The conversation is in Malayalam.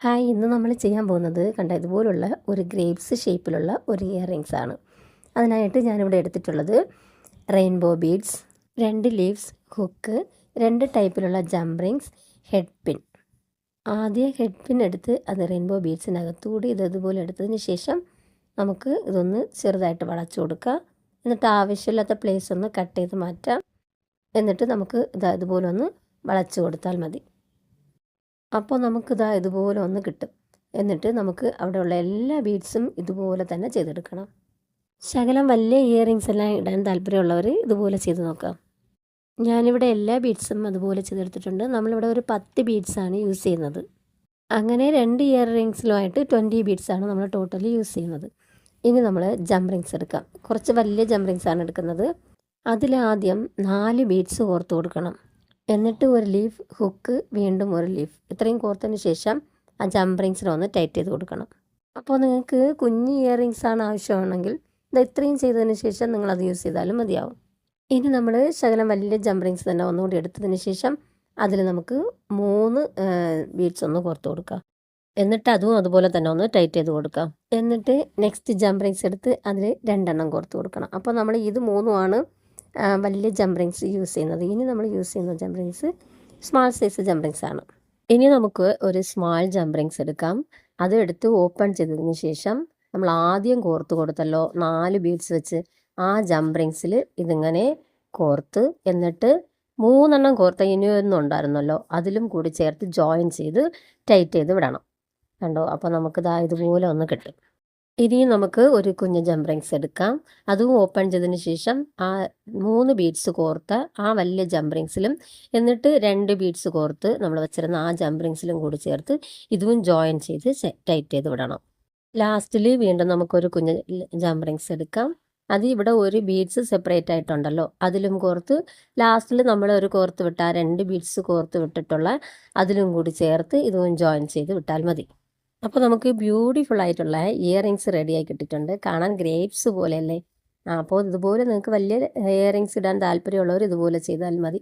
ഹായ്, ഇന്ന് നമ്മൾ ചെയ്യാൻ പോകുന്നത് ഇതുപോലുള്ള ഒരു ഗ്രേപ്സ് ഷേപ്പിലുള്ള ഒരു ഇയറിങ്സ് ആണ്. അതിനായിട്ട് ഞാനിവിടെ എടുത്തിട്ടുള്ളത് റെയിൻബോ ബീഡ്സ്, 2 ലീവ്സ്, ഹുക്ക്, 2 ടൈപ്പിലുള്ള ജംപ് റിങ്സ്, ഹെഡ് പിൻ. ആദ്യം ഹെഡ് പിൻ എടുത്ത് അത് റെയിൻബോ ബീഡ്സിനകത്തൂടി ഇതുപോലെ എടുത്തതിന് ശേഷം നമുക്ക് ഇതൊന്ന് ചെറുതായിട്ട് വളച്ചു കൊടുക്കാം. എന്നിട്ട് ആവശ്യമില്ലാത്ത പ്ലേസ് ഒന്ന് കട്ട് ചെയ്ത് മാറ്റാം. എന്നിട്ട് നമുക്ക് ഇതുപോലെ ഒന്ന് വളച്ചു കൊടുത്താൽ മതി. അപ്പോൾ നമുക്കിതാ ഇതുപോലെ ഒന്ന് കിട്ടും. എന്നിട്ട് നമുക്ക് അവിടെയുള്ള എല്ലാ ബീഡ്സും ഇതുപോലെ തന്നെ ചെയ്തെടുക്കണം. ശകലം വലിയ ഇയറിങ്സ് എല്ലാം ഇടാൻ താല്പര്യമുള്ളവർ ഇതുപോലെ ചെയ്ത് നോക്കാം. ഞാനിവിടെ എല്ലാ ബീഡ്സും അതുപോലെ ചെയ്തെടുത്തിട്ടുണ്ട്. നമ്മളിവിടെ ഒരു 10 ബീഡ്സാണ് യൂസ് ചെയ്യുന്നത്. അങ്ങനെ 2 ഇയറിങ്സിലുമായിട്ട് 20 ബീഡ്സാണ് നമ്മൾ ടോട്ടലി യൂസ് ചെയ്യുന്നത്. ഇനി നമ്മൾ ജംപ് റിങ്സ് എടുക്കാം. കുറച്ച് വലിയ ജംപ് റിങ്സാണ് എടുക്കുന്നത്. അതിലാദ്യം 4 ബീഡ്സ് കോർത്ത് കൊടുക്കണം. എന്നിട്ട് ഒരു ലീഫ്, ഹുക്ക്, വീണ്ടും ഒരു ലീഫ്, ഇത്രയും കോർത്തതിന് ശേഷം ആ ജംപ് റിങ്സിനെ ഒന്ന് ടൈറ്റ് ചെയ്ത് കൊടുക്കണം. അപ്പോൾ നിങ്ങൾക്ക് കുഞ്ഞ് ഇയറിങ്സ് ആണ് ആവശ്യമാണെങ്കിൽ ഇത് ഇത്രയും ചെയ്തതിന് ശേഷം നിങ്ങളത് യൂസ് ചെയ്താലും മതിയാവും. ഇനി നമ്മൾ ശകലം വലിയ ജംപ് റിങ്സ് തന്നെ ഒന്നുകൂടി എടുത്തതിന് ശേഷം അതിൽ നമുക്ക് 3 ബീഡ്സ് ഒന്ന് കോർത്ത് കൊടുക്കാം. എന്നിട്ട് അതും അതുപോലെ തന്നെ ഒന്ന് ടൈറ്റ് ചെയ്ത് കൊടുക്കാം. എന്നിട്ട് നെക്സ്റ്റ് ജംപ് റിങ്സ് എടുത്ത് അതിൽ 2 എണ്ണം കോർത്ത് കൊടുക്കണം. അപ്പോൾ നമ്മൾ ഇത് 3ഉമാണ് വലിയ ജംപ് റിങ്സ് യൂസ് ചെയ്യുന്നത്. ഇനി നമ്മൾ യൂസ് ചെയ്യുന്ന jump rings small size jump rings ആണ്. ഇനി നമുക്ക് ഒരു സ്മാൾ ജംപ് റിങ്സ് എടുക്കാം. അതെടുത്ത് ഓപ്പൺ ചെയ്തതിന് ശേഷം നമ്മൾ ആദ്യം കോർത്ത് കൊടുത്തല്ലോ 4 ബീഡ്സ് വെച്ച് ആ ജംപ് റിങ്സിൽ ഇതിങ്ങനെ കോർത്ത്, എന്നിട്ട് 3 എണ്ണം കോർത്ത ഇനിയൊന്നും ഉണ്ടായിരുന്നല്ലോ അതിലും കൂടി ചേർത്ത് ജോയിൻ ചെയ്ത് ടൈറ്റ് ചെയ്ത് വിടണം. കണ്ടോ? അപ്പോൾ നമുക്കിതാ ഇതുപോലെ ഒന്ന് കിട്ടും. ഇനി നമുക്ക് ഒരു കുഞ്ഞ് ജംപ് റിങ്സ് എടുക്കാം. അതും ഓപ്പൺ ചെയ്തതിന് ശേഷം ആ 3 ബീഡ്സ് കോർത്ത് ആ വലിയ ജംപ് റിങ്സിലും, എന്നിട്ട് 2 ബീഡ്സ് കോർത്ത് നമ്മൾ വെച്ചിരുന്ന ആ ജംപ് റിങ്സിലും കൂടി ചേർത്ത് ഇതും ജോയിൻ ചെയ്ത് ടൈറ്റ് ചെയ്ത് വിടണം. ലാസ്റ്റിൽ വീണ്ടും നമുക്കൊരു കുഞ്ഞ് ജംപ് റിങ്സ് എടുക്കാം. അത് ഇവിടെ ഒരു ബീഡ്സ് സെപ്പറേറ്റ് ആയിട്ടുണ്ടല്ലോ അതിലും കോർത്ത് ലാസ്റ്റിൽ നമ്മൾ ഒരു കോർത്ത് വിട്ട ആ 2 ബീഡ്സ് കോർത്ത് വിട്ടിട്ടുള്ള അതിലും കൂടി ചേർത്ത് ഇതും ജോയിൻ ചെയ്ത് വിട്ടാൽ മതി. അപ്പോൾ നമുക്ക് ബ്യൂട്ടിഫുൾ ആയിട്ടുള്ള ഇയറിങ്സ് റെഡിയായി കിട്ടിയിട്ടുണ്ട്. കാണാൻ ഗ്രേപ്സ് പോലെയല്ലേ? അപ്പോൾ ഇതുപോലെ നിങ്ങൾക്ക് വലിയ ഇയറിങ്സ് ഇടാൻ താല്പര്യമുള്ളവർ ഇതുപോലെ ചെയ്താൽ മതി.